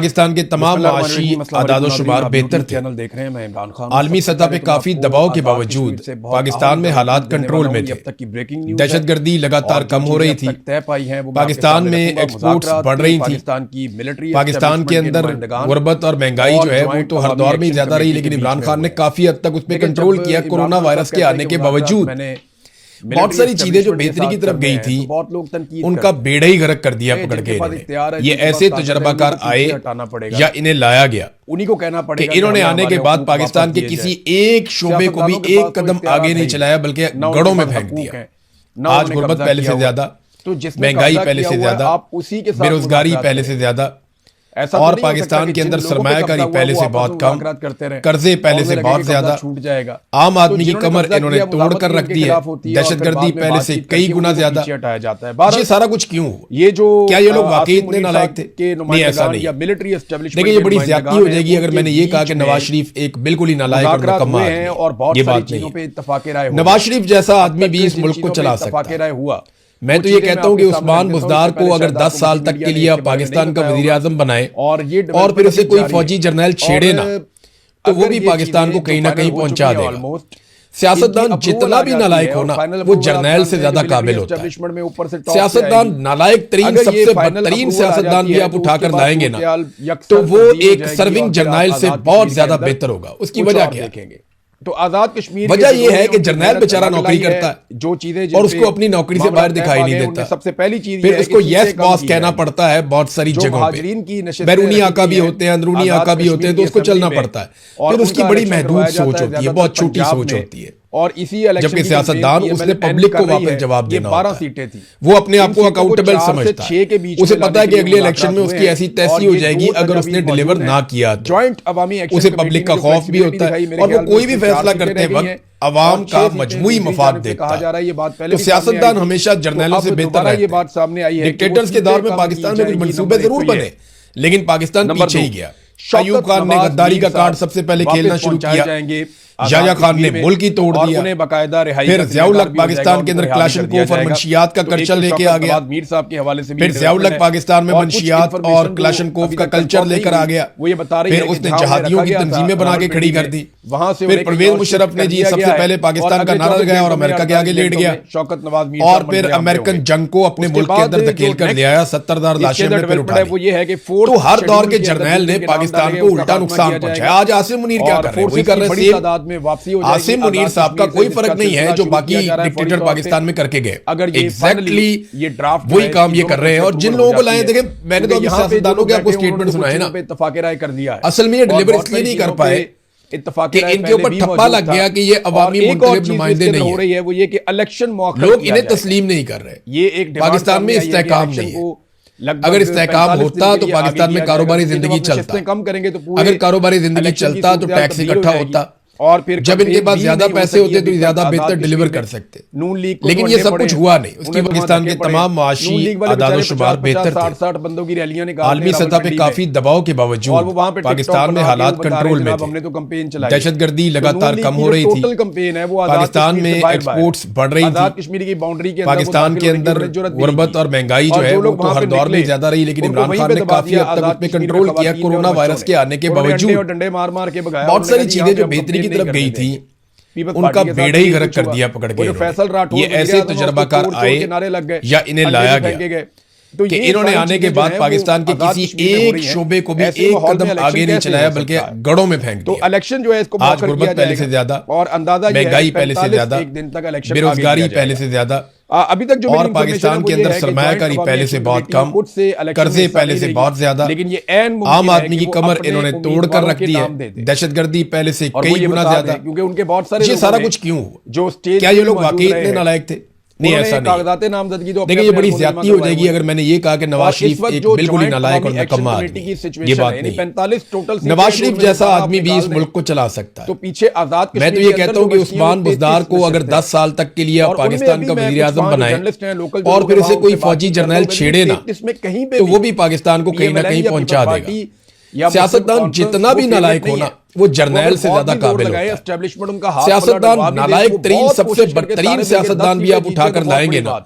पाकिस्तान के तमाम माशी आदाद-ओ-शुमार बेहतर थे। देख रहे हैं, मैं इमरान खान। आलमी सतह पे काफी दबाव के बावजूद पाकिस्तान में हालात कंट्रोल में थे। दहशतगर्दी लगातार कम हो रही थी। पाकिस्तान में एक्सपोर्ट्स बढ़ रही थी। पाकिस्तान के अंदर गुर्बत और महंगाई जो है वो तो हर दौर में ज्यादा रही, लेकिन इमरान खान ने काफी हद तक उस पर कंट्रोल किया। कोरोना वायरस के आने के बावजूद बहुत सारी चीजें जो बेहतरी की तरफ गई थी उनका बेड़ा ही गर्क कर दिया पकड़ के इन्होंने। ये ऐसे तजर्बाकार आए या इन्हें लाया गया उन्हीं को कहना पड़ेगा कि इन्होंने आने के बाद पाकिस्तान के किसी एक शोबे को भी एक कदम आगे नहीं चलाया, बल्कि गड़ों में फेंक दिया। आज गुर्बत पहले से ज्यादा, महंगाई पहले से ज्यादा, बेरोजगारी पहले से ज्यादा, और पाकिस्तान के अंदर सरमायाकारी पहले से बहुत कम, कर्जे पहले से बहुत ज्यादा, आम आदमी की कमर इन्होंने तोड़ कर रख दी है, दहशतगर्दी पहले से कई गुना ज्यादा। ये सारा कुछ क्यों? ये जो क्या ये लोग वाकई इतने नालायक थे? नहीं, ऐसा नहीं। देखिए, ये बड़ी ज्यादती हो जाएगी अगर मैंने ये कहा कि नवाज शरीफ एक बिल्कुल ही नालायक और निकम्मा आदमी है। ये बात नहीं। नवाज शरीफ जैसा आदमी भी इस मुल्क को चला सकता है। मैं तो ये कहता हूं कि उस्मान बुज़दार को अगर 10 साल तक के लिए आप पाकिस्तान का वजीर आजम बनाए और फिर उसे कोई फौजी जर्नल छेड़े ना, तो वो भी पाकिस्तान को कहीं ना कहीं पहुंचा देगा। सियासतदान जितना भी नालायक हो ना, वो जर्नैल से ज्यादा काबिल होता है। सियासतदान नालायक तरीन, सबसे बदतरीन सियासतदान भी आप उठाकर लाएंगे ना, तो वो एक सर्विंग जर्नैल से बहुत ज्यादा बेहतर होगा। उसकी वजह क्या है? तो आजाद कश्मीर वजह यह है कि जर्नैल बेचारा नौकरी करता है जो चीजें और उसको अपनी नौकरी से बाहर दिखाई नहीं देता। सबसे पहली चीज फिर उसको यस बॉस कहना पड़ता है बहुत सारी जगहों पे। बैरूनी आका भी होते हैं, अंदरूनी आका भी होते हैं, तो उसको चलना पड़ता है। फिर उसकी बड़ी महदूद सोच होती है, बहुत छोटी सोच होती है। और इसी जबकि सियासतदान उसने पब्लिक को वापस जवाब देना होता है। 12 सीटें थी, वो अपने आप को अकाउंटेबल समझता है। उसे पता है कि अगले इलेक्शन में उसकी ऐसी तैसी हो जाएगी अगर उसने डिलीवर ना किया तो। जॉइंट अवामी उसे पब्लिक का खौफ भी होता है और वो कोई भी फैसला करते वक्त अवाम का मजमूई मफाद देखता है। तो सियासतदान हमेशा जर्नैलों से बेहतर रहते हैं। डिक्टेटर्स के दौर में पाकिस्तान में कुछ मंसूबे जरूर बने, लेकिन पाकिस्तान पीछे ही गया। अयूब खान ने गद्दारी का कार्ड सबसे पहले खेलना शुरू किया। याया खान ने मुल्क ही तोड़ दिया। फिर ज़ियाउल हक पाकिस्तान के अंदर क्लाशनकोफ और मंशियात का कल्चर लेके आ गया। मीर साहब के हवाले से फिर ज़ियाउल हक पाकिस्तान में मंशियात और क्लाशनकोफ का कल्चर लेकर आ गया। फिर उसने जहादियों की तंजीमें बना के खड़ी कर दी। वहां से फिर परवेज मुशर्रफ ने जी सबसे पहले पाकिस्तान का नारा लगाया और अमेरिका के आगे लेट गया। शौकत नवाज और फिर अमेरिकन जंग को अपने मुल्क के अंदर धकेल कर ले आया। 70,000 लाशें में फिर उठा ली। तो हर दौर के जर्नैल ने पाकिस्तान को उल्टा नुकसान पहुंचाया। आज आसिम मुनीर क्या कर रहे हैं? वही कर रहे हैं। आसिम मुनीर साहब का कोई फर्क नहीं है जो बाकी डिक्टेटर पाकिस्तान में करके गए। एग्जैक्टली ये ड्राफ्ट वही काम ये कर रहे हैं। और जिन लोगों को लाए, देखें, मैंने तो अभी सियासतदानों के आपको स्टेटमेंट सुनाए ना, इत्तफाक राय कर दिया है। असल में ये डिलीवर इसलिए नहीं कर पाए कि इनके ऊपर ठप्पा लग गया कि ये अवामी मुंतखब नुमाइंदे नहीं है। वो ये कि इलेक्शन मौका लोग इन्हें तस्लीम नहीं कर रहे। ये एक पाकिस्तान में इस्तेहकाम नहीं है। अगर इस्तेहकाम होता तो पाकिस्तान में कारोबारी जिंदगी चलता। कम करेंगे तो अगर कारोबारी जिंदगी चलता तो टैक्स इकट्ठा होता और फिर जब इनके पास ज्यादा पैसे होते तो ज्यादा बेहतर डिलीवर कर सकते। लेकिन ये सब कुछ हुआ नहीं। उसकी पाकिस्तान के तमाम माशी आदाद-ओ-शुमार बेहतर थे। 60 बंदों की रैलियां निकाल आलमी सतह पे काफी दबाव के बावजूद पाकिस्तान में हालात कंट्रोल में हमने तो कैंपेन चलाई। दहशतगर्दी लगातार कम हो रही थी। कैंपेन है वो पाकिस्तान में एक्सपोर्ट्स बढ़ रही थी। कश्मीर की बाउंड्री के पाकिस्तान के अंदर गुर्बत और महंगाई जो है वो तो हर दौर में ज्यादा रही, लेकिन इमरान खान ने काफी हद तक उस पर कंट्रोल किया। कोरोना वायरस के आने के बावजूद डंडे मार मार के भगाया। बहुत सारी चीजें जो बेहतरी की तरफ गई थी उनका बेड़ा ही गर्क कर दिया पकड़ के। ये ऐसे तजर्बाकार आए या इन्हें लाया गया तो कि इन्होंने आने के बाद पाकिस्तान के किसी एक शोबे को भी एक कदम आगे नहीं चलाया, बल्कि गड़ों में फेंक दिया। तो इलेक्शन जो है इसको आज गुर्बत पहले से ज्यादा, और अंदाजा महंगाई पहले से ज्यादा, बेरोजगारी पहले से ज्यादा, अभी तक जो और पाकिस्तान के अंदर सरमायाकारी पहले से बहुत कम, कर्जे पहले से बहुत ज्यादा, लेकिन ये आम आदमी की कमर इन्होंने तोड़ कर रख दी है। दहशतगर्दी पहले से कई गुना ज्यादा, क्योंकि उनके बहुत सारे ये सारा कुछ क्यों? जो स्टेज, क्या ये लोग वाकई इतने नालायक थे? नहीं, ऐसा नहीं। देखिए, ये बड़ी ज्यादती हो जाएगी अगर मैंने ये कहा कि नवाज शरीफ एक बिल्कुल ही नालायक और निकम्मा आदमी है। ये बात नहीं। 45 टोटल नवाज शरीफ जैसा आदमी भी इस मुल्क को चला सकता है। तो पीछे आजाद, मैं तो ये कहता हूं कि उस्मान बुज़दार को अगर 10 साल तक के लिए पाकिस्तान का वजीर आजम बनाए और फिर उसे कोई फौजी जर्नैल छेड़े ना, तो वो भी पाकिस्तान को कहीं ना कहीं पहुंचा देगा। सियासतदान जितना भी नालायक हो ना, वो जर्नैल से ज्यादा काबिल होता है। सियासतदान नालायक तरीन, सबसे बदतरीन सियासतदान भी आप उठाकर लाएंगे ना,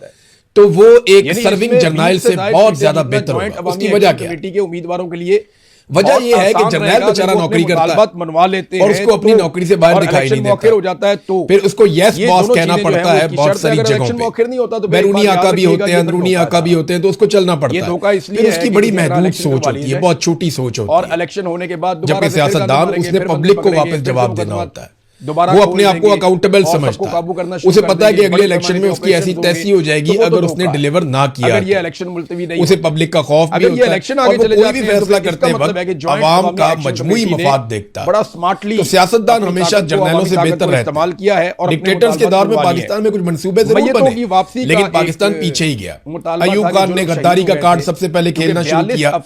तो वो एक सर्विंग जर्नैल से बहुत ज्यादा बेहतर होगा। उसकी वजह क्या है? के उम्मीदवारों के लिए वजह ये है कि जर्नैल बेचारा नौकरी करता है मनवा लेते और उसको अपनी नौकरी से बाहर दिखाई नहीं देता हो जाता है, तो फिर उसको यस बॉस कहना पड़ता है बहुत सारी जगहों पे। नहीं होता तो बैरूनी आका भी होते हैं, अंदरूनी आका भी होते हैं, तो उसको चलना पड़ता है। फिर उसकी बड़ी महदूद सोच होती है, बहुत छोटी सोच होती है, और इलेक्शन होने के बाद जबकि सियासतदान उसने पब्लिक को वापस जवाब देना होता है, वो अपने आप को अकाउंटेबल समझता है। उसे पता है कि अगले इलेक्शन में उसकी ऐसी तैसी हो जाएगी अगर उसने डिलीवर ना किया। अगर ये इलेक्शन मुलतवी नहीं, उसे पब्लिक का खौफ भी होता है और वो कोई भी फैसला करते वक्त अवाम का मजमूई मफाद देखता है। बड़ा स्मार्टली तो सियासतदान हमेशा जर्नैलों से बेहतर रहता इस्तेमाल किया है और डिक्टेटर्स के दौर में पाकिस्तान में कुछ मंसूबे जरूर बने, लेकिन पाकिस्तान पीछे ही गया। अयूब खान ने गद्दारी का कार्ड सबसे पहले खेलना शुरू किया,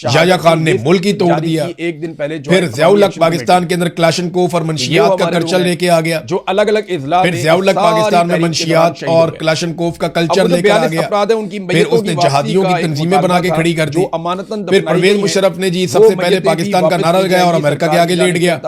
याह्या खान ने मुल्क ही तोड़ दिया, एक दिन पहले फिर ज़ियाउल हक पाकिस्तान के अंदर क्लाशनकोफ और मंशियात का कल्चर लेके आ गया, जो अलग अलग इजलास, फिर ज़ियाउल हक पाकिस्तान में मंशियात और क्लाशनकोफ का कल्चर लेकर आ गया, फिर उसने जहादियों की तंजीमें बना के खड़ी कर दी, फिर परवेज मुशर्रफ ने जी सबसे पहले पाकिस्तान का नारा लगाया और अमेरिका के आगे लेट गया,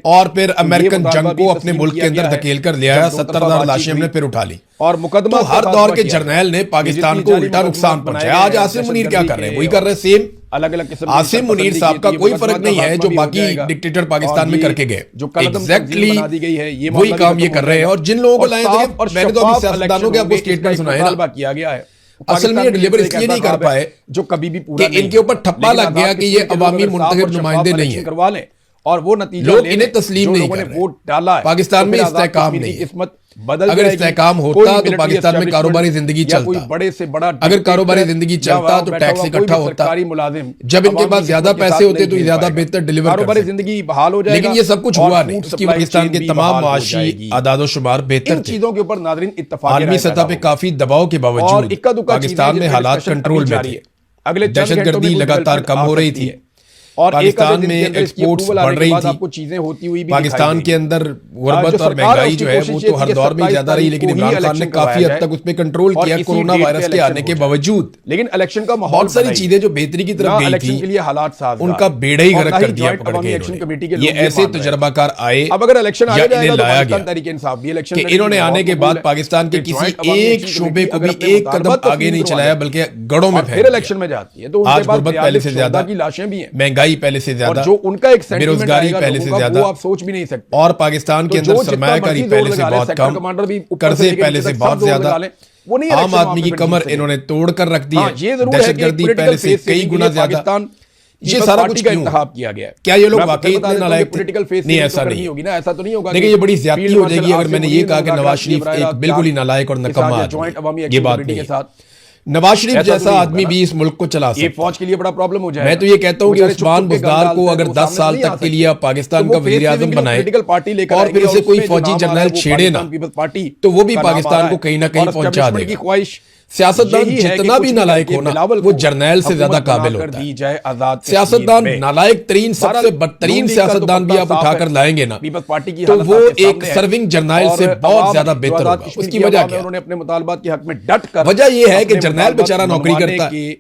और फिर अमेरिकन जंग को अपने मुल्क के अंदर धकेल कर ले आया। 70,000 लाशें हमने फिर उठा ली और मुकदमा। तो हर दौर के जर्नैल ने पाकिस्तान को उल्टा नुकसान पहुंचाया। आज आसिम मुनीर क्या कर रहे हैं? वही कर रहे हैं सेम। अलग अलग किस्म आसिम मुनीर साहब का कोई फर्क नहीं है जो बाकी डिक्टेटर पाकिस्तान में करके गए, एग्जैक्टली वही काम ये कर रहे हैं। और जिन लोगों को लाए थे, मैंने तो अभी सियासतदानों के आपको स्टेटमेंट सुनाए ना, किया गया है। असल में ये डिलीवर इसलिए नहीं कर पाए जो कभी भी पूरा कि इनके ऊपर ठप्पा लग गया कि ये अवामी मुंतखब नुमाइंदे नहीं है, करवा लें और वो नतीजा लोग इन्हें तस्लीम नहीं कर रहे। वोट डाला है पाकिस्तान में इस्तेहकाम नहीं है। किस्मत बदल अगर इस्तेहकाम होता तो पाकिस्तान में कारोबारी जिंदगी चलता, बड़े से बड़ा अगर कारोबारी जिंदगी चलता तो टैक्स इकट्ठा होता, मुलाजिम जब इनके पास ज्यादा पैसे होते तो ज्यादा बेहतर डिलीवर कारोबारी जिंदगी बहाल हो जाएगा। लेकिन ये सब कुछ हुआ नहीं। उसकी पाकिस्तान के तमाम माशी आदादोशुमार बेहतर थे। चीजों के ऊपर नाज़रीन इत्तेफाक आलमी सतह पे काफी दबाव के बावजूद पाकिस्तान में हालात कंट्रोल में थे। अगले दहशतगर्दी लगातार कम हो रही थी और पाकिस्तान में एक्सपोर्ट्स बढ़ रही थी, आपको चीजें होती हुई भी पाकिस्तान के अंदर गुर्बत और महंगाई जो है वो तो हर दौर में ज्यादा रही, लेकिन इमरान खान ने काफी हद तक उस पर कंट्रोल किया कोरोना वायरस के आने के बावजूद। लेकिन इलेक्शन का बहुत सारी चीजें जो बेहतरी की तरफ गई थी उनका बेड़ा ही गर्क कर दिया पकड़ के। ये ऐसे तजर्बाकार आए, अब अगर इलेक्शन या इन्हें लाया गया कि इन्होंने आने के बाद पाकिस्तान के किसी एक शोबे को भी एक कदम आगे नहीं चलाया बल्कि गढ़ों में फिर इलेक्शन में जाती है। तो आज गुर्बत पहले से ज्यादा की लाशें भी हैं, महंगाई पहले से ज्यादा, जो उनका एक बेरोजगारी पहले से ज्यादा, आप सोच भी नहीं सकते, और पाकिस्तान के अंदर सरमायाकारी पहले से बहुत कम, कर्जे पहले से बहुत ज्यादा, आम आदमी की कमर इन्होंने तोड़ कर रख दी है, दहशतगर्दी पहले से कई गुना ज्यादा। ये सारा कुछ क्यों किया गया है? क्या ये लोग वाकई इतने नालायक थे? नहीं, ऐसा नहीं होगी ना, ऐसा तो नहीं होगा। देखिए ये बड़ी ज्यादती हो जाएगी अगर मैंने ये कहा कि नवाज शरीफ एक बिल्कुल ही नालायक और नकम्मा आदमी, ये बात नहीं है। नवाज शरीफ जैसा आदमी भी इस मुल्क को चला सकता है। फौज के लिए बड़ा प्रॉब्लम हो जाएगा। मैं तो ये कहता हूँ कि उस्मान बुज़दार को अगर 10 साल तक के लिए पाकिस्तान का वज़ीर आज़म बनाए और फिर उसे कोई फौजी जर्नल छेड़े ना, तो वो भी पाकिस्तान को कहीं ना कहीं पहुंचा देगा। सियासतदान जितना भी नालायक हो ना, वो जर्नैल से ज्यादा काबिल होता है। सियासतदान नालायक तरीन, सबसे बदतरीन सियासतदान भी आप उठाकर लाएंगे ना, तो वो एक सर्विंग जर्नैल से बहुत ज्यादा बेहतर होगा। उसकी वजह क्या? उन्होंने अपने मुतालबात के हक में डट कर, वजह यह है कि जर्नैल बेचारा नौकरी करता है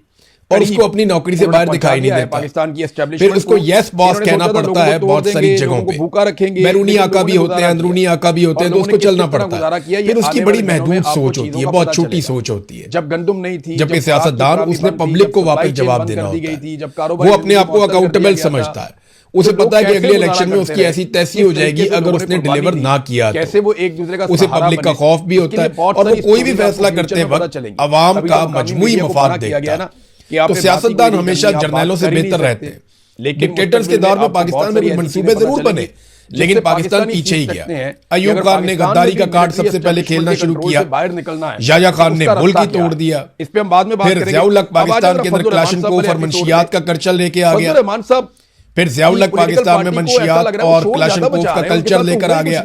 और उसको अपनी नौकरी से बाहर दिखाई नहीं देता। पाकिस्तान की फिर उसको यस बॉस कहना पड़ता है बहुत सारी जगहों पे, भूखा रखेंगे, बैरूनी आका भी होते हैं, अंदरूनी आका भी होते हैं, तो उसको चलना पड़ता है। फिर उसकी बड़ी महदूद सोच होती है, बहुत छोटी सोच होती है। जब गंदुम नहीं थी, जबकि सियासतदान उसने पब्लिक को वापस जवाब देना होता है, वो अपने आप को अकाउंटेबल समझता है। उसे पता है कि अगले इलेक्शन में उसकी ऐसी तैसी हो जाएगी अगर उसने डिलीवर ना किया तो। कैसे वो एक दूसरे का उसे पब्लिक का खौफ भी होता है और वो कोई भी फैसला करते वक्त अवाम का मजमूई मफाद देखता है। तो सियासतदान हमेशा जर्नैलों से बेहतर रहते हैं। डिक्टेटर्स के दौर में पाकिस्तान में कुछ मंसूबे जरूर बने, लेकिन पाकिस्तान पीछे ही गया। अयूब खान ने गद्दारी का कार्ड सबसे पहले खेलना शुरू किया, बाहर निकलना है, याह्या खान ने मुल्क ही तोड़ दिया, इस पे हम बाद में बात फिर ज़ियाउल हक पाकिस्तान के अंदर क्लाशनकोफ और मंशियात का कल्चर लेके आ गया, फिर ज़ियाउल हक पाकिस्तान में मंशियात और क्लाशनकोफ का कल्चर लेकर आ गया,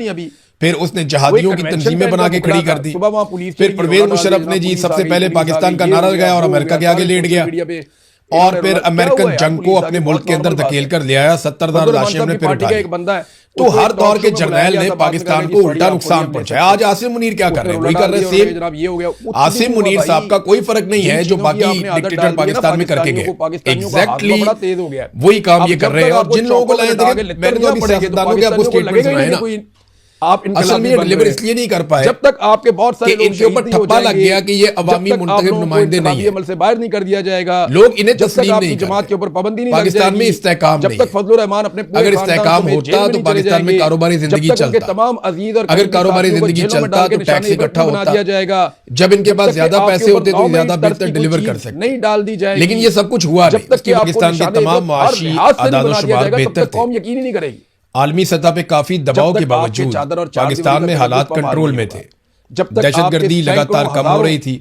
फिर उसने जहादियों की तंजीमें बना के खड़ी कर दी, फिर परवेज मुशर्रफ ने जी सबसे पहले पाकिस्तान का नारा लगाया और अमेरिका के आगे लेट गया, और फिर अमेरिकन जंग को अपने मुल्क के अंदर धकेल कर ले आया। 70,000 लाशें हमने फिर उठा ली। तो हर दौर के जर्नैल ने पाकिस्तान को उल्टा नुकसान पहुंचाया। आज आसिम मुनीर क्या कर रहे हैं? वही कर रहे हैं सेम। आसिम मुनीर साहब का कोई फर्क नहीं है जो बाकी डिक्टेटर पाकिस्तान में करके गए, एग्जैक्टली वही काम ये कर रहे हैं। और जिन लोगों को लाए थे, मैंने तो अभी सियासतदानों के आपको स्टेटमेंट सुनाए ना, आप असल में डिलीवर इसलिए नहीं कर पाए जब तक आपके बहुत सारे लोग इनके ऊपर ठप्पा लग गया कि ये अवामी मुंतखब नुमाइंदे नहीं है, अमल से बाहर नहीं कर दिया जाएगा, लोग इन्हें जब तक तस्लीम आपकी नहीं जमात के ऊपर पाबंदी नहीं पाकिस्तान में इस्तेहकाम जब तक फजलुर रहमान अपने अगर इस्तेहकाम होता तो पाकिस्तान में कारोबारी जिंदगी चलता, तमाम अजीज और अगर कारोबारी जिंदगी चलता तो टैक्स इकट्ठा होता जाएगा, जब इनके पास ज्यादा पैसे होते तो ज्यादा बेहतर डिलीवर कर सकते, नहीं डाल दी जाएगी। लेकिन ये सब कुछ हुआ नहीं। पाकिस्तान के तमाम मुआशी आदाद-ओ-शुमार बेहतर थे, कौम यकीन ही नहीं करेगी। आलमी सतह पे काफी दबाव के बावजूद पाकिस्तान में हालात कंट्रोल में थे, दहशतगर्दी लगातार कम हो रही थी,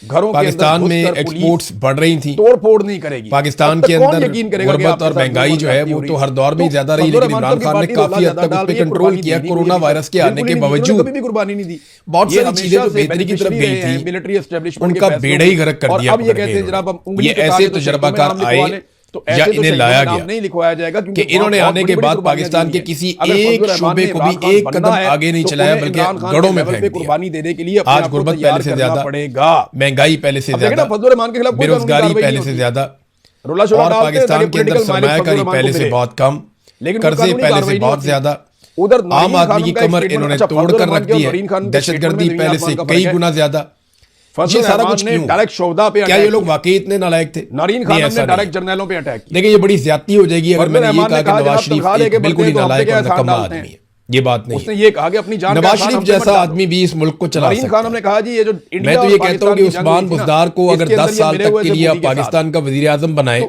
पाकिस्तान में एक्सपोर्ट्स बढ़ रही थी, तोड़ फोड़ नहीं करेगी। पाकिस्तान के अंदर गुर्बत और महंगाई जो है वो तो हर दौर में ज्यादा रही, लेकिन इमरान खान ने काफी हद तक उस पर कंट्रोल किया। कोरोना वायरस के आने के बावजूद कुर्बानी नहीं दी, बहुत सारी चीजें जो बेहतरी की तरफ गई थी मिलिट्री एस्टेब्लिशमेंट उनका बेड़ा ही गर्क कर दिया। अब ये कहते हैं जनाब हम ये ऐसे तजर्बाकार आए तो या इन्हें लाया गया नहीं लिखवाया जाएगा कि इन्होंने आने के बाद पाकिस्तान के किसी एक शोबे को भी एक कदम आगे नहीं चलाया, बल्कि गढ़ों में फेंक दिया। कुर्बानी देने के लिए आज गुर्बत पहले से ज्यादा पड़ेगा, महंगाई पहले से ज्यादा, बेरोजगारी पहले से ज्यादा, और पाकिस्तान के अंदर सरमायाकारी पहले से बहुत कम, कर्जे पहले से बहुत ज्यादा, उधर आम आदमी की कमर इन्होंने तोड़ कर रख दी है, दहशतगर्दी पहले से कई गुना ज्यादा। ये सारा कुछ क्यों? डायरेक्ट शोहदा पे क्या ये लोग वाकई इतने नालायक थे? नरीन खान ने डायरेक्ट जर्नलों पे अटैक किया। देखिए ये बड़ी ज्यादती हो जाएगी अगर मैंने ये कहा कि नवाज शरीफ एक बिल्कुल ही नालायक और निकम्मा आदमी है। ये बात नहीं। उसने ये कहा कि अपनी जान नवाज शरीफ जैसा आदमी भी इस मुल्क को चला सकता है। नरीन खान हमने कहा जी ये जो मैं तो ये कहता हूँ कि उस्मान बुज़दार को अगर 10 साल तक के लिए आप पाकिस्तान का वजीर आजम बनाए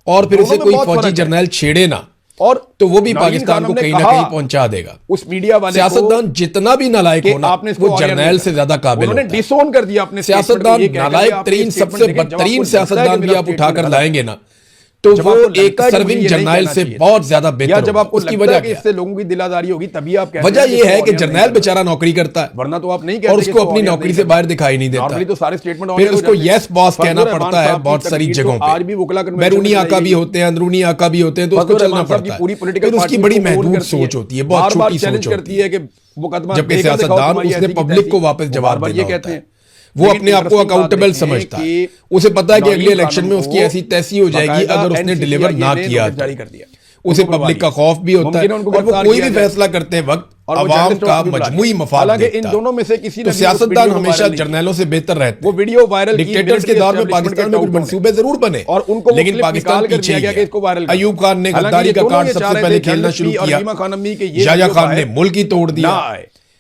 और फिर उसे कोई फौजी जर्नल छेड़े ना, और तो वो भी पाकिस्तान को कहीं ना कहीं पहुंचा देगा। उस मीडिया वाले सियासतदान जितना भी नालायक होना वो जर्नैल से ज्यादा काबिल होता है। डिसोन कर दिया अपने सियासतदान नालायक तरीन सबसे बदतरीन सियासतदान भी आप उठाकर लाएंगे ना तो वो एक सर्विंग जर्नैल से बहुत ज्यादा बेहतर। जब आपको उसकी वजह कि इससे लोगों की दिलादारी होगी तभी आप कहते हैं। वजह ये है कि जर्नैल बेचारा नौकरी करता है, वरना तो आप नहीं कहते, और उसको अपनी नौकरी से बाहर दिखाई नहीं देता। तो सारे स्टेटमेंट फिर उसको यस बॉस कहना पड़ता है बहुत सारी जगहों आज भी वकला पे। बैरूनी आका भी होते हैं, अंदरूनी आका भी होते हैं, तो उसको चलना पड़ता है। फिर उसकी बड़ी महदूद सोच होती है, बहुत छोटी सोच होती है, जबकि सियासतदान उसने पब्लिक को वापस जवाब देना होता है। वो अपने आप को अकाउंटेबल समझता है, उसे पता है कि अगले इलेक्शन में उसकी ऐसी तैसी हो जाएगी अगर उसने डिलीवर ना किया। उसे पब्लिक का खौफ भी होता है, और वो कोई भी फैसला करते वक्त अवाम का मजमूई मफाद देखता है। इन दोनों में से किसी तो सियासतदान हमेशा जर्नैलों से बेहतर रहते हैं। वो वीडियो वायरल डिक्टेटर्स के दौर में पाकिस्तान में कुछ मंसूबे जरूर बने, और उनको लेकिन पाकिस्तान पीछे ही है। अयूब खान ने गद्दारी का कार्ड सबसे पहले खेलना शुरू किया, याया खान ने मुल्क ही तोड़ दिया,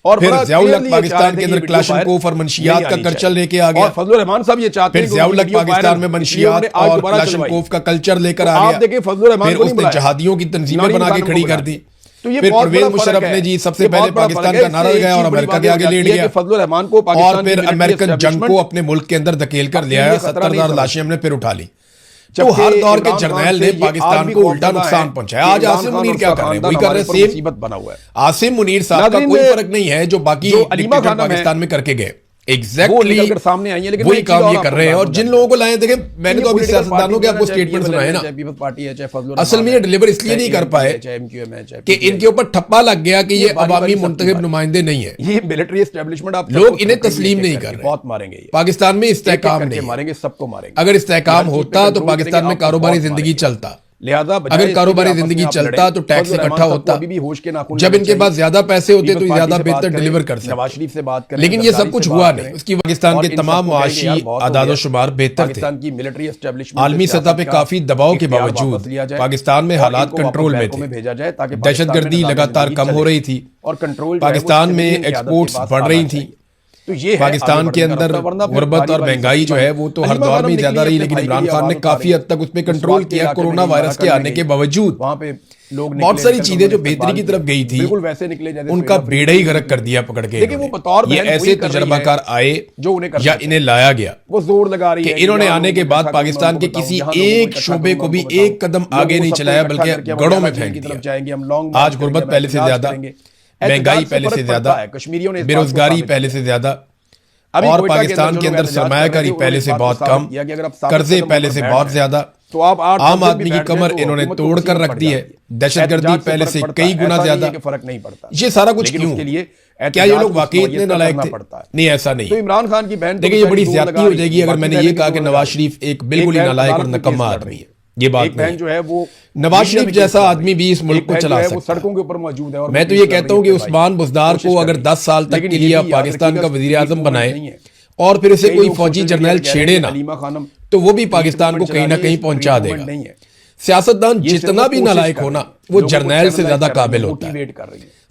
और फिर ज़ियाउल हक पाकिस्तान के अंदर क्लाशनकोफ और मंशियात का कल्चर लेके आ गया। और फजलुर रहमान साहब ये चाहते हैं फिर ज़ियाउल हक पाकिस्तान में मंशियात और क्लाशनकोफ का कल्चर लेकर आ गया। फिर उसने जहादियों की तंजीमें बना के खड़ी कर दी। फिर परवेज मुशर्रफ ने जी सबसे पहले पाकिस्तान का नारा लगाया और अमेरिका के आगे लेट गया, और फिर अमेरिकन जंग को अपने मुल्क के अंदर धकेल कर ले आया। 70,000 लाशें हमने फिर उठा ली। तो हर दौर के जर्नैल ने पाकिस्तान को उल्टा नुकसान पहुंचाया। आज आसिम मुनीर क्या कर रहे हैं? वही कर रहे हैं, सेम बना हुआ है। आसिम मुनीर साहब का कोई फर्क नहीं है जो बाकी डिक्टेटर पाकिस्तान में करके गए। एग्जैक्टली सामने आई है, लेकिन वही काम ये कर रहे हैं। और जिन लोगों को लाए, देखे मैंने तो अभी सियासतदानों के आपको स्टेटमेंट सुनाए ना, असल में ये डिलीवर इसलिए नहीं कर पाए कि इनके ऊपर ठप्पा लग गया कि ये अवामी मुंतखब नुमाइंदे नहीं है। ये मिलिट्री एस्टेब्लिशमेंट लोग इन्हें तस्लीम नहीं कर रहे, बहुत मारेंगे पाकिस्तान में इस्तेहकाम नहीं मारेंगे, सबको मारेंगे। अगर इस्तेहकाम होता तो पाकिस्तान में कारोबारी जिंदगी चलता, लिहाजा अगर कारोबारी जिंदगी चलता तो टैक्स इकट्ठा होता, जब इनके पास ज्यादा पैसे होते तो ज्यादा बेहतर डिलीवर कर सकते। नवाज शरीफ से बात करें, लेकिन ये सब कुछ हुआ नहीं। उसकी पाकिस्तान के तमाम मुआशी आदाद-ओ-शुमार बेहतर थे, आलमी सतह पे काफी दबाव के बावजूद पाकिस्तान में हालात कंट्रोल में थे, दहशतगर्दी लगातार कम हो रही थी, और कंट्रोल पाकिस्तान में एक्सपोर्ट्स बढ़ रही थी, तो ये पाकिस्तान के अंदर गुर्बत और महंगाई जो है वो तो हर दौर में ज्यादा रही, लेकिन इमरान खान ने काफी हद तक उस पर कंट्रोल किया। कोरोना वायरस के आने के बावजूद वहां पे लोग बहुत सारी चीजें जो बेहतरी की तरफ गई थी बिल्कुल वैसे निकले जैसे उनका बेड़ा ही गर्क कर दिया पकड़ के। लेकिन वो बतौर ये ऐसे तजर्बाकार आए जो उन्हें या इन्हें लाया गया, वो जोर लगा रही है कि इन्होंने आने के बाद पाकिस्तान के किसी एक शोबे को भी एक कदम आगे नहीं चलाया, बल्कि गढ़ों में फेंक दिया। आज गुर्बत पहले से ज्यादा, महंगाई पहले से ज्यादा, बेरोजगारी पहले से ज्यादा, और पाकिस्तान के अंदर सरमायाकारी पहले से बहुत कम, कर्जे पहले से बहुत ज्यादा, तो आप आम आदमी की कमर इन्होंने तोड़ कर रख दी है, दहशतगर्दी पहले से कई गुना ज्यादा। फर्क नहीं पड़ता। ये सारा कुछ क्यों? क्या ये लोग वाकई इतने नालायक थे? नहीं, ऐसा नहीं। तो इमरान खान की बहन, देखिए ये बड़ी ज्यादती हो जाएगी अगर मैंने ये कहा कि नवाज शरीफ एक बिल्कुल ही नालायक और निकम्मा आदमी है। ये बात एक बहन जो है वो नवाज शरीफ जैसा आदमी भी इस मुल्क को चला सकता है। वो सड़कों के ऊपर मौजूद है। और मैं तो ये कहता हूं कि उस्मान बुज़दार को अगर 10 साल तक के लिए आप पाकिस्तान का वजीर आजम बनाए और फिर उसे कोई फौजी जर्नैल छेड़े ना, तो वो भी पाकिस्तान को कहीं ना कहीं पहुंचा देगा। सियासतदान जितना भी नालायक हो ना, वो जर्नैल से ज्यादा काबिल होता है।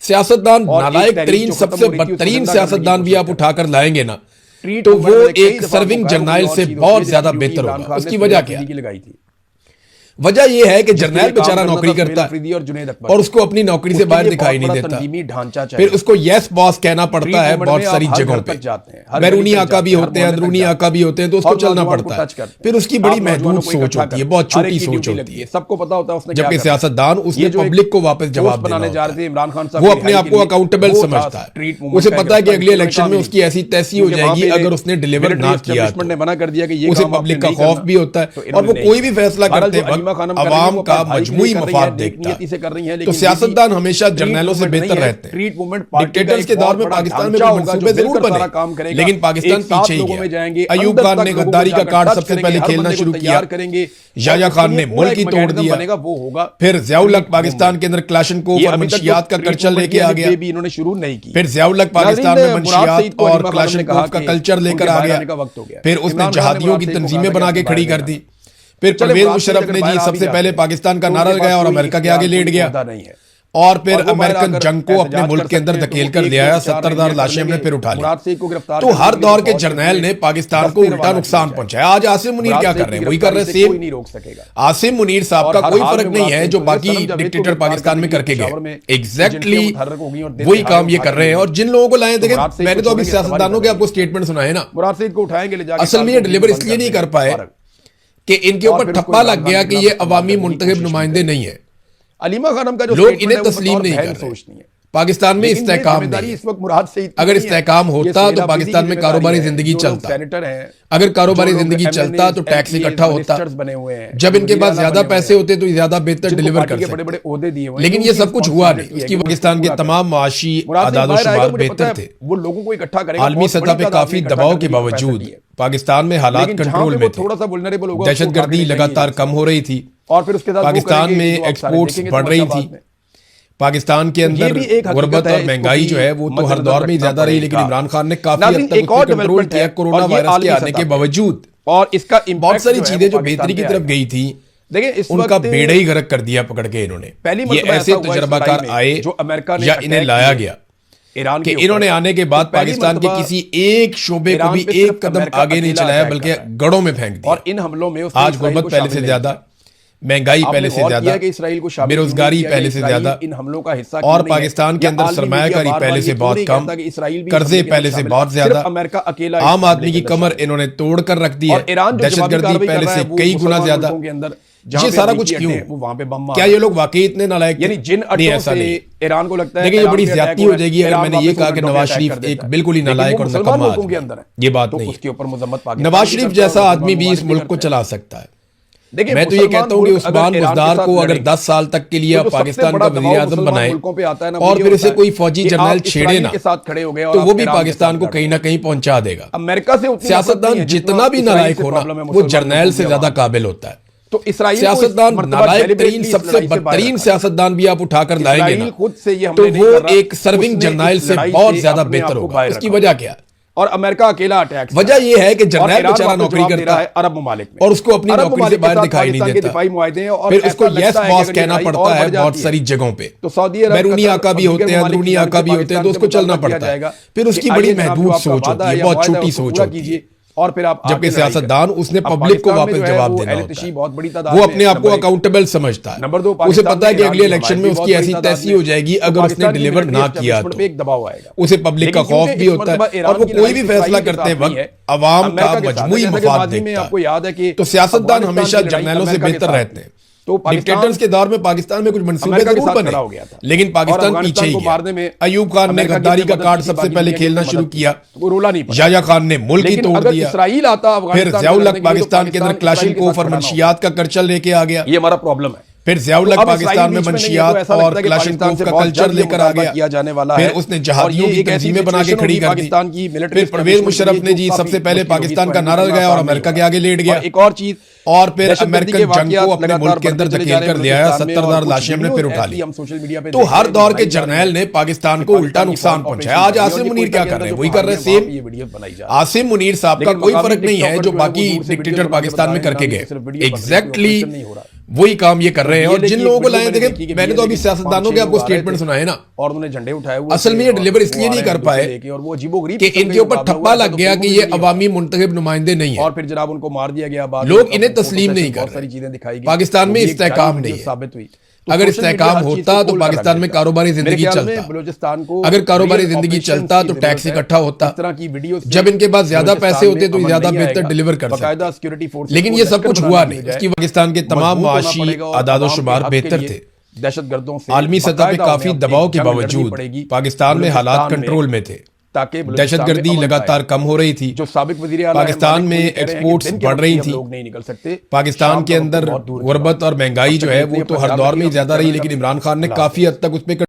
सियासतदान नालायक तरीन, सबसे बदतरीन सियासतदान भी आप उठाकर लाएंगे ना, तो वो एक सर्विंग जर्नैल से बहुत ज्यादा बेहतर होगा। उसकी वजह क्या है? वजह यह है कि जर्नैल बेचारा नौकरी करता है और उसको अपनी नौकरी से बाहर दिखाई नहीं देता। फिर उसको यस बॉस कहना पड़ता है बहुत सारी जगहों पे। बैरूनी आका भी होते हैं, अंदरूनी आका भी होते हैं, तो उसको चलना पड़ता है। फिर उसकी बड़ी महदूद सोच होती है, बहुत छोटी सोच होती है, सबको पता होता है। जबकि सियासतदान उसने पब्लिक को वापस जवाब बनाने जा रहे थे इमरान खान साहब, वो अपने आप को अकाउंटेबल समझता है। उसे पता है कि अगले इलेक्शन में उसकी ऐसी तैसी हो जाएगी अगर उसने डिलीवर ना किया। मना कर दिया कि उसे पब्लिक का खौफ भी होता है और वो कोई भी फैसला करते वक्त अवाम का मजमूई मफाद देखता है। तो सियासतदान हमेशा जर्नैलों से बेहतर रहते हैं। डिक्टेटर्स के दौर में पाकिस्तान में मंसूबे जरूर बने, लेकिन पाकिस्तान पीछे ही गया। अयूब खान ने गद्दारी का कार्ड सबसे पहले खेलना शुरू किया, याह्या खान ने मुल्क ही तोड़ दिया, फिर ज़ियाउल हक पाकिस्तान के अंदर क्लाशनकोफ और मंशियात का कल्चर लेके आ गया, इन्होंने शुरू नहीं की। फिर ज़ियाउल हक पाकिस्तान में मंशियात और क्लाशनकोफ का कल्चर लेकर आ गया, फिर उसने जहादियों की तंजीमें बना के खड़ी कर दी। फिर परवेज मुशर्रफ ने जी सबसे पहले पाकिस्तान का नारा लगाया और अमेरिका के आगे लेट गया, और फिर अमेरिकन जंग को अपने मुल्क के अंदर धकेल कर ले आया। 70,000 लाशें हमने फिर उठा ली। तो हर दौर के जर्नैल ने पाकिस्तान को उल्टा नुकसान पहुंचाया। आज आसिम मुनीर क्या कर रहे हैं? वही कर रहे हैं सेम। आसिम मुनीर साहब का कोई फर्क नहीं है जो बाकी डिक्टेटर पाकिस्तान में करके गए, एग्जैक्टली वही काम ये कर रहे हैं। और जिन लोगों को लाए, देखें मैंने तो अभी सियासतदानों के आपको स्टेटमेंट सुनाए ना, असल में ये डिलीवर इसलिए नहीं कर पाए कि इनके ऊपर ठप्पा लग गया कि ये अवामी मुंतखब नुमाइंदे नहीं है। अलीमा खानम का जो लोग इन्हें तस्लीम नहीं कर रहे। पाकिस्तान में इस्तेहकाम नहीं। इस वक्त मुराद से अगर इस्तेहकाम होता तो पाकिस्तान में कारोबारी जिंदगी चलता। अगर कारोबारी जिंदगी चलता तो टैक्स इकट्ठा होता। जब इनके पास ज्यादा पैसे होते तो ज्यादा बेहतर डिलीवर कर सकते। लेकिन ये सब कुछ हुआ नहीं। उसकी पाकिस्तान के तमाम माशी आदाद-ओ-शुमार बेहतर थे। वो लोगों को इकट्ठा करेगा। आलमी सतह पे काफी दबाव के बावजूद पाकिस्तान में हालात कंट्रोल में थे। दहशतगर्दी लगातार कम हो रही थी और फिर उसके साथ पाकिस्तान में एक्सपोर्ट्स बढ़ रही थी। पाकिस्तान के अंदर गुर्बत और महंगाई जो है वो तो हर दौर में ज्यादा रही, लेकिन इमरान खान ने काफी हद तक उसको कंट्रोल किया कोरोना वायरस के आने के बावजूद। और इसका बहुत सारी चीजें जो बेहतरी की तरफ गई थी, देखिए उनका बेड़ा ही गर्क कर दिया पकड़ के इन्होंने। ये ऐसे तजर्बाकार आए जो अमेरिका ने या इन्हें लाया गया कि इन्होंने आने के बाद पाकिस्तान के किसी एक शोबे को भी एक कदम आगे नहीं चलाया, बल्कि गढ़ों में फेंक दिया। और इन हमलों में आज गुर्बत पहले से ज्यादा, महंगाई पहले से ज्यादा, बेरोजगारी पहले से ज्यादा, इन हमलों का हिस्सा और पाकिस्तान के अंदर सरमायाकारी पहले से बहुत कम, कर्जे पहले से बहुत ज्यादा, अमेरिका अकेला आम आदमी की कमर इन्होंने तोड़ कर रख दी है, दहशतगर्दी पहले से कई गुना ज्यादा। ये सारा कुछ क्यों? वहां पे बम, क्या ये लोग वाकई इतने नालायक? यानी जिन अड्डों से ईरान को लगता है। देखिए ये बड़ी ज्यादती हो जाएगी अगर मैंने ये कहा कि नवाज शरीफ एक बिल्कुल ही नालायक और नकम्मा आदमी है। ये बात नहीं है। नवाज शरीफ जैसा आदमी भी इस मुल्क को चला सकता है। मैं तो ये कहता हूं कि उस्मान बुज़दार को अगर 10 साल तक के लिए पाकिस्तान का वज़ीर आज़म बनाए और फिर उसे कोई फौजी जर्नैल छेड़े ना, तो वो भी पाकिस्तान को कहीं ना कहीं पहुंचा देगा। अमेरिका से सियासतदान जितना भी नालायक हो ना, वो जर्नैल से ज्यादा काबिल होता है। तो सियासतदान नालायक तरीन, सबसे बदतरीन सियासतदान भी आप उठाकर लाएंगे ना, तो वो एक सर्विंग जर्नैल से बहुत ज्यादा बेहतर होगा। उसकी वजह क्या है? और अमेरिका अकेला अटैक। वजह यह है कि जर्नैल बेचारा नौकरी करता है अरब ममालिक में और उसको अपनी नौकरी से बाहर दिखाई नहीं देता। फिर उसको यस बॉस कहना पड़ता है बहुत सारी जगहों पे। तो सऊदी बैरूनी आका भी होते हैं, अंदरूनी आका भी होते हैं, तो उसको चलना पड़ता है। फिर उसकी बड़ी महदूद सोच होती है, बहुत छोटी सोच होती है। और फिर आप जबकि सियासतदान उसने पब्लिक को वापस जवाब देना होता है। बहुत बड़ी तादाद वो अपने आप को अकाउंटेबल समझता है। नंबर 2, उसे पता है कि अगले इलेक्शन में उसकी ऐसी तैसी हो जाएगी अगर उसने डिलीवर ना किया तो एक दबाव आएगा। उसे पब्लिक का खौफ भी होता है और वो कोई भी फैसला करते वक्त अवाम का मजमूई मफाद देखता है। आपको याद है कि तो सियासतदान हमेशा जर्नैलों से बेहतर रहते हैं। तो डिक्टेटर्स के दौर में पाकिस्तान में कुछ मंसूबे जरूर बने, लेकिन पाकिस्तान पीछे ही गया। अयूब खान ने गद्दारी का कार्ड सबसे पहले खेलना शुरू किया, याह्या खान ने मुल्क ही तोड़ दिया, फिर ज़ियाउल हक पाकिस्तान के अंदर क्लाशनकोफ और मंशियात का कल्चर लेके आ गया। ये हमारा प्रॉब्लम है। फिर ज़ियाउल हक पाकिस्तान में मंशियात और क्लाशनकोव का कल्चर लेकर आ गया, फिर उसने जहादियों की तंजीमें बना के खड़ी कर दी, फिर परवेज मुशर्रफ ने जी सबसे पहले पाकिस्तान का नारा लगाया और अमेरिका के आगे लेट गया। एक और चीज, और फिर अमेरिकन जंग को अपने मुल्क के अंदर धकेल कर ले आया, 70,000 लाशें हमने फिर उठा ली। हम सोशल मीडिया पे तो हर दौर के जर्नैल ने पाकिस्तान को उल्टा नुकसान पहुंचाया। आज आसिम मुनीर क्या कर रहे हैं? वही कर रहे हैं सेम। ये वीडियो बनाई जा आसिम मुनीर साहब का कोई फर्क नहीं है जो बाकी डिक्टेटर पाकिस्तान में करके गए, एग्जैक्टली वही काम ये कर रहे हैं। और जिन लोगों को लाए, देखें मैंने तो अभी सियासतदानों के आपको स्टेटमेंट सुनाए ना, और उन्होंने झंडे उठाए हुए, असल में ये डिलीवर इसलिए नहीं कर पाए और वो अजीबोगरीब कि इनके ऊपर ठप्पा लग गया कि ये अवामी मुंतखब नुमाइंदे नहीं है, और फिर जनाब उनको मार दिया गया। लोग इन्हें तस्लीम नहीं कर रहे। चीजें दिखाई गई, पाकिस्तान में इस्तेहकाम नहीं है। साबित हुई। अगर इस्तेहकाम होता तो पाकिस्तान में कारोबारी जिंदगी चलता, बलूचिस्तान को अगर कारोबारी जिंदगी चलता तो टैक्स इकट्ठा होता, तरह की वीडियो जब इनके पास ज्यादा पैसे होते तो ज्यादा बेहतर डिलीवर कर सकते। सिक्योरिटी फोर्स, लेकिन ये सब कुछ हुआ नहीं। इसकी पाकिस्तान के तमाम माशी आदादो शुमार बेहतर थे। दहशतगर्दों से आलमी सतह पे काफी दबाव के बावजूद पाकिस्तान में हालात कंट्रोल में थे। ताकि दहशतगर्दी लगातार कम हो रही थी, जो साबिक वज़ीर आला पाकिस्तान में एक्सपोर्ट्स बढ़ रही थी, लोग नहीं निकल सकते। पाकिस्तान के अंदर गुर्बत और महंगाई जो है वो तो हर दौर में ही ज्यादा रही, लेकिन इमरान खान ने काफी हद तक उस पर